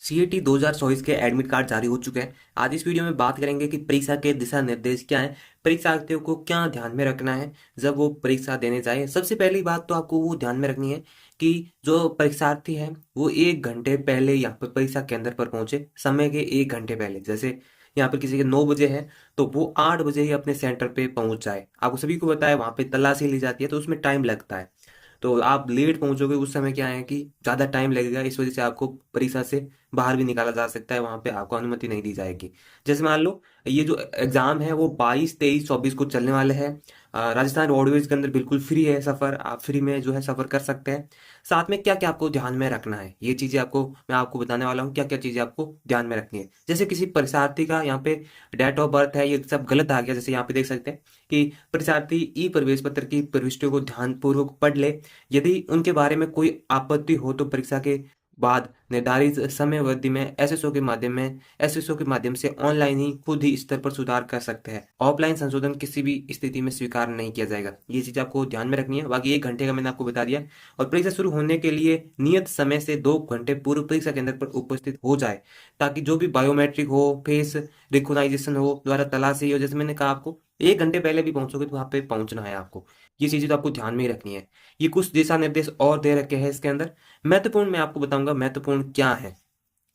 CET 2024 के admit card जारी हो चुके हैं। आज इस वीडियो में बात करेंगे कि परीक्षा के दिशा निर्देश क्या हैं, परीक्षार्थियों को क्या ध्यान में रखना है जब वो परीक्षा देने जाए। सबसे पहली बात तो आपको वो ध्यान में रखनी है कि जो परीक्षार्थी है वो 1 घंटे पहले यहाँ पर परीक्षा केंद्र पर पहुंचे। समय के 1 घंटे पहले, जैसे यहाँ पर किसी के 9 बजे है तो वो 8 बजे ही अपने सेंटर पे पहुंच जाए। आपको सभी को बताया वहां पे तलाशी ली जाती है तो उसमें टाइम लगता है। तो आप लेट पहुंचोगे उस समय क्या है कि ज़्यादा टाइम लगेगा, इस वजह से आपको परीक्षा से बाहर भी निकाला जा सकता है, वहां पे आपको अनुमति नहीं दी जाएगी। जैसे मान लो ये जो एग्जाम है वो 22, 23, 24 को चलने वाले हैं। राजस्थान रोडवेज के अंदर बिल्कुल फ्री है सफ़र, आप फ्री में जो है सफ़र कर सकते हैं। साथ में क्या क्या आपको ध्यान में रखना है ये चीज़ें आपको मैं आपको बताने वाला हूँ, क्या क्या चीज़ें आपको ध्यान में रखनी है। जैसे किसी परीक्षार्थी का यहाँ पे डेट ऑफ बर्थ है ये सब गलत आ गया, जैसे यहाँ पे देख सकते हैं कि परीक्षार्थी ई प्रवेश पत्र की प्रविष्टियों को ध्यानपूर्वक पढ़ ले। यदि उनके बारे में कोई आपत्ति हो तो परीक्षा के बाद निर्धारित समयावधि में एसएसओ के माध्यम से ऑनलाइन ही खुद ही स्तर पर सुधार कर सकते हैं। ऑफलाइन संशोधन किसी भी स्थिति में स्वीकार नहीं किया जाएगा। ये चीज आपको ध्यान में रखनी है। बाकी 1 घंटे का मैंने आपको बता दिया। और परीक्षा शुरू होने के लिए नियत समय से 2 घंटे पूर्व परीक्षा केंद्र पर उपस्थित हो जाए, ताकि जो भी बायोमेट्रिक हो, फेस रिकॉग्नाइजेशन हो, द्वारा तलाशी हो, जैसे मैंने कहा आपको 1 घंटे पहले भी पहुंचोगे तो वहां पे पहुंचना है आपको। ये चीजें तो आपको ध्यान में ही रखनी है। ये कुछ दिशा निर्देश और दे रखे हैं इसके अंदर। महत्वपूर्ण मैं आपको बताऊंगा महत्वपूर्ण क्या है,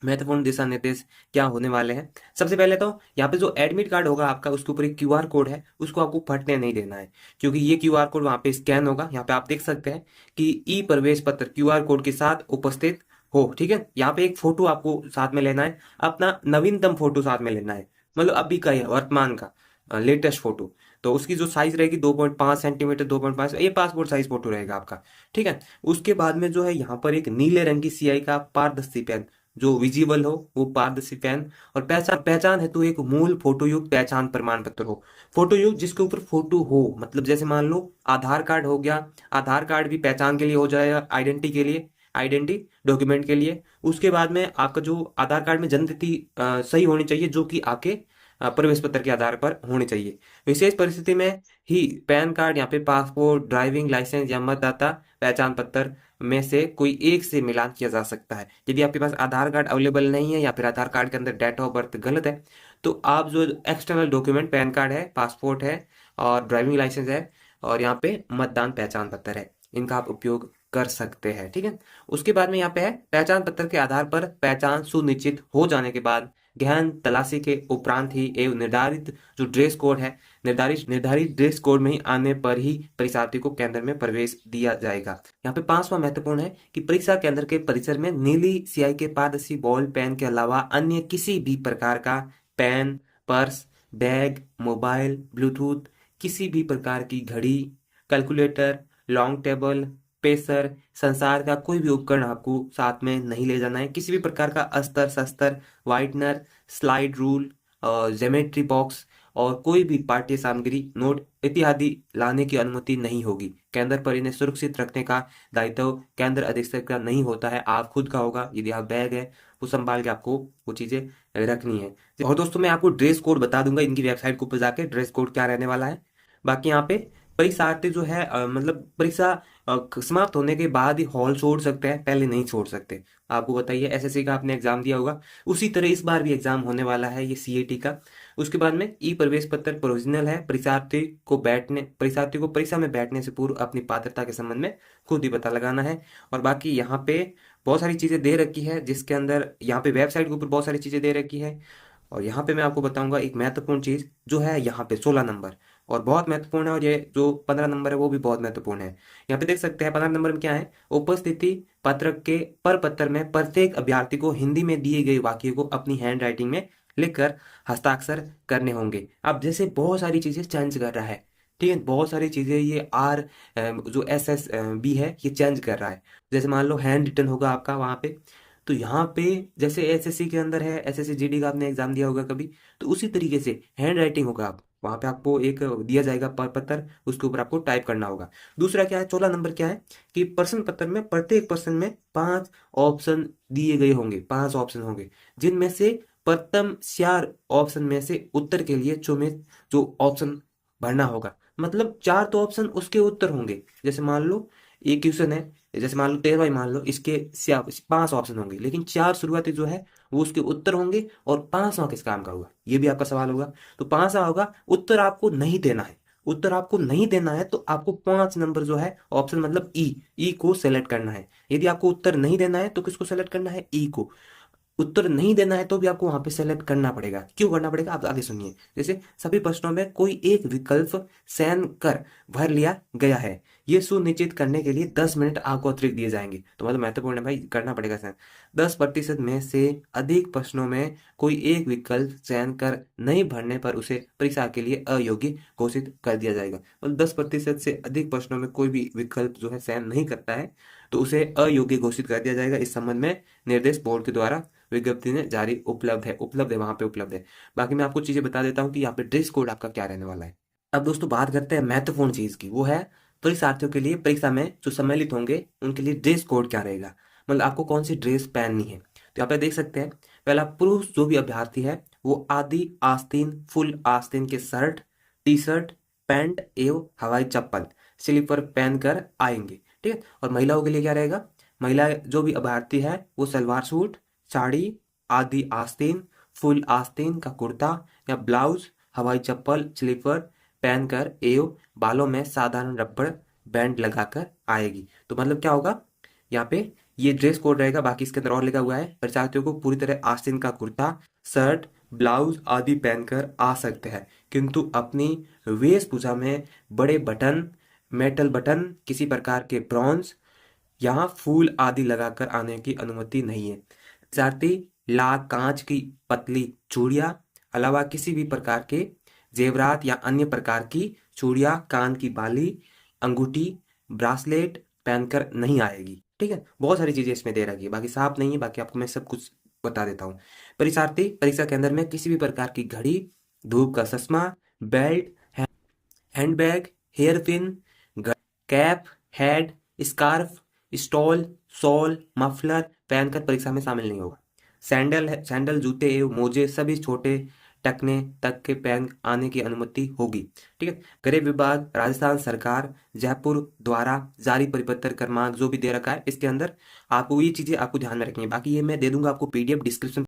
महत्वपूर्ण दिशा निर्देश क्या होने वाले हैं। सबसे पहले तो यहाँ पे जो एडमिट कार्ड होगा आपका उसके ऊपर एक क्यूआर कोड है, उसको आपको फटने नहीं देना है, क्योंकि ये क्यूआर कोड वहाँ पे स्कैन होगा। यहाँ पे आप देख सकते हैं कि ई प्रवेश पत्र क्यूआर कोड के साथ उपस्थित हो। ठीक है, यहाँ पे एक फोटो आपको साथ में लेना है, अपना नवीनतम फोटो साथ में लेना है, मतलब अभी का है, वर्तमान का लेटेस्ट फोटो। तो उसकी जो साइज रहेगी 2.5 सेंटीमीटर, 2.5, ये पासपोर्ट साइज फोटो रहेगा आपका। ठीक है, उसके बाद में जो है यहाँ पर एक नीले रंग की स्याही का पारदर्शी पेन जो विजिबल हो, वो पारदर्शी पेन। और पहचान पहचान है तो एक मूल फोटो युक्त पहचान प्रमाण पत्र हो। फोटो युक्त जिसके ऊपर फोटो हो, मतलब जैसे मान लो आधार कार्ड हो गया, आधार कार्ड भी पहचान के लिए हो जाएगा, आइडेंटिटी के लिए, आइडेंटिटी डॉक्यूमेंट के लिए। उसके बाद में आपका जो आधार कार्ड में जन्म तिथि सही होनी चाहिए, जो कि आपके प्रवेश पत्र के आधार पर होनी चाहिए। विशेष परिस्थिति में ही पैन कार्ड, यहाँ पे पासपोर्ट, ड्राइविंग लाइसेंस या मतदाता पहचान पत्र में से कोई एक से मिलान किया जा सकता है। यदि आपके पास आधार कार्ड अवेलेबल नहीं है या फिर आधार कार्ड के अंदर डेट ऑफ बर्थ गलत है, तो आप जो एक्सटर्नल डॉक्यूमेंट पैन कार्ड है, पासपोर्ट है और ड्राइविंग लाइसेंस है और यहाँ पे मतदान पहचान पत्र है, इनका आप उपयोग कर सकते हैं। ठीक है, उसके बाद में यहाँ पे है पहचान पत्र के आधार पर पहचान सुनिश्चित हो जाने के बाद गहन तलाशी के उपरांत ही एवं निर्धारित जो ड्रेस कोड है, निर्धारित निर्धारित ड्रेस कोड में ही आने पर ही परीक्षार्थी को केंद्र में प्रवेश दिया जाएगा। यहाँ पे 5वां महत्वपूर्ण है कि परीक्षा केंद्र के परिसर में नीली स्याही के पारदर्शी बॉल पेन के अलावा अन्य किसी भी प्रकार का pen, purse, bag, mobile, Bluetooth, किसी भी प्रकार की घड़ी, कैलकुलेटर, लॉन्ग टेबल, पेसर, संसार का कोई भी उपकरण आपको साथ में नहीं ले जाना है। किसी भी प्रकार का अस्तर शस्त्र, whitener, slide rule, geometry box और कोई भी पाठ्य सामग्री, नोट इत्यादि लाने की अनुमति नहीं होगी। केंद्र पर इन्हें सुरक्षित रखने का दायित्व केंद्र अधीक्षक का नहीं होता है, आप खुद का होगा। यदि आप बैग है वो संभाल के आपको वो चीजें रखनी है। और दोस्तों मैं आपको ड्रेस कोड बता दूंगा इनकी वेबसाइट के ऊपर जाके, ड्रेस कोड क्या रहने वाला है। बाकी यहाँ पे परीक्षार्थी जो है मतलब परीक्षा समाप्त होने के बाद ही हॉल छोड़ सकते हैं, पहले नहीं छोड़ सकते। आपको बताइए एसएससी का आपने एग्जाम दिया होगा, उसी तरह इस बार भी एग्जाम होने वाला है ये सीएटी का। उसके बाद में ई प्रवेश पत्र प्रोविजनल है। परीक्षार्थी को परीक्षा में बैठने से पूर्व अपनी पात्रता के संबंध में खुद ही पता लगाना है। और बाकी यहाँ पे बहुत सारी चीजें दे रखी है, जिसके अंदर यहाँ पे वेबसाइट के ऊपर बहुत सारी चीजें दे रखी है। और यहाँ पे मैं आपको बताऊंगा एक महत्वपूर्ण चीज जो है यहाँ पे 16 नंबर, और बहुत महत्वपूर्ण है। और ये जो 15 नंबर है वो भी बहुत महत्वपूर्ण है। यहाँ पे देख सकते हैं 15 नंबर में क्या है, उपस्थिति पत्रक के पर पत्र में प्रत्येक अभ्यर्थी को हिंदी में दिए गए वाक्य को अपनी हैंड राइटिंग में लिखकर हस्ताक्षर करने होंगे। अब जैसे बहुत सारी चीजें चेंज कर रहा है, ठीक है, बहुत सारी चीजें ये आर जो SSB है ये चेंज कर रहा है। जैसे मान लो हैंड रिटन होगा आपका वहां पे, तो यहाँ पे जैसे एसएससी के अंदर है, एसएससी जीडी का आपने एग्जाम दिया होगा कभी, तो उसी तरीके से हैंड राइटिंग होगा। आप वहां पे आपको एक दिया जाएगा पत्र, उसके ऊपर आपको टाइप करना होगा। दूसरा क्या है, 16 नंबर क्या है कि प्रश्न पत्र में प्रत्येक प्रश्न में 5 ऑप्शन दिए गए होंगे, 5 ऑप्शन होंगे, जिनमें से प्रथम 4 ऑप्शन में से उत्तर के लिए चुनित जो ऑप्शन भरना होगा। मतलब 4 तो ऑप्शन उसके उत्तर होंगे। जैसे मान लो एक क्वेश्चन है जैसे मान लो 13वां ही मान लो, इसके 5 ऑप्शन होंगे, लेकिन 4 शुरुआती जो है वो उसके उत्तर होंगे, और 5वां किस काम का होगा, ये भी आपका सवाल होगा। तो 5वां होगा, उत्तर आपको नहीं देना है। उत्तर आपको नहीं देना है तो आपको 5 नंबर जो है ऑप्शन मतलब ई को सेलेक्ट करना है। यदि आपको उत्तर नहीं देना है तो किसको सेलेक्ट करना है, ई को। उत्तर नहीं देना है तो भी आपको वहां पे सेलेक्ट करना पड़ेगा। क्यों करना पड़ेगा, आप आगे सुनिए। जैसे सभी प्रश्नों में कोई एक विकल्प चयन कर भर लिया गया है, ये सुनिश्चित करने के लिए 10 मिनट आपको अतिरिक्त दिए जाएंगे। तो मतलब महत्वपूर्ण है भाई, करना पड़ेगा चयन। 10% में से अधिक प्रश्नों में कोई एक विकल्प चयन कर नहीं भरने पर उसे परीक्षा के लिए अयोग्य घोषित कर दिया जाएगा। मतलब 10% से अधिक प्रश्नों में कोई भी विकल्प जो है चयन नहीं करता है तो उसे अयोग्य घोषित कर दिया जाएगा। इस संबंध में निर्देश बोर्ड के द्वारा विज्ञप्ति ने जारी उपलब्ध है वहां पे उपलब्ध है। बाकी मैं आपको चीजें बता देता हूँ कि यहाँ पे ड्रेस कोड आपका क्या रहने वाला है। अब दोस्तों बात करते हैं महत्वपूर्ण चीज की, वो है परीक्षार्थियों के लिए परीक्षा में जो सम्मिलित होंगे उनके लिए ड्रेस कोड क्या रहेगा, मतलब आपको कौन सी ड्रेस पहननी है। तो यहाँ पे देख सकते हैं, पहला, पुरुष जो भी अभ्यर्थी है वो आदि आस्तीन फुल आस्तीन के शर्ट, टी शर्ट, पैंट एवं हवाई चप्पल स्लीपर पहनकर आएंगे, ठीक है। और महिलाओं के लिए क्या रहेगा, महिला जो भी अभ्यर्थी है वो सलवार सूट, साड़ी, आदि आस्तीन, फुल आस्तीन का कुर्ता या ब्लाउज, हवाई चप्पल, स्लीपर पहनकर एवं बालों में साधारण रबड़ बैंड लगाकर आएगी। तो मतलब क्या होगा, यहाँ पे ये ड्रेस कोड रहेगा। बाकी इसके अंदर और लिखा हुआ है, परीक्षार्थियों को पूरी तरह आस्तीन का कुर्ता, शर्ट, ब्लाउज आदि पहनकर आ सकते हैं, किंतु अपनी वेशभूषा में बड़े बटन, मेटल बटन, किसी प्रकार के ब्रॉन्ज यहाँ फूल आदि लगाकर आने की अनुमति नहीं है। विद्यार्थी लाख कांच की पतली चूड़ियां अलावा किसी भी प्रकार के जेवरात या अन्य प्रकार की चूड़ियां, कान की बाली, अंगूठी, ब्रासलेट पहनकर नहीं आएगी, ठीक है। बहुत सारी चीजें इसमें दे रखी है, बाकी साफ नहीं है, बाकी आपको मैं सब कुछ बता देता हूँ। परीक्षार्थी परीक्षा केंद्र में किसी भी प्रकार की घड़ी, धूप का चश्मा, belt, handbag, hair pin, cap, head, scarf, stole, shawl, muffler पहनकर परीक्षा में शामिल नहीं होगा। सैंडल, जूते एवं मोजे सभी छोटे टकने तक के पहन आने की अनुमति होगी, ठीक है। गृह विभाग राजस्थान सरकार जयपुर द्वारा जारी परिपत्र क्रमांक जो भी दे रखा है इसके अंदर आपको ये चीजें आपको ध्यान में रखनी है। बाकी ये मैं दे दूंगा आपको PDF डिस्क्रिप्शन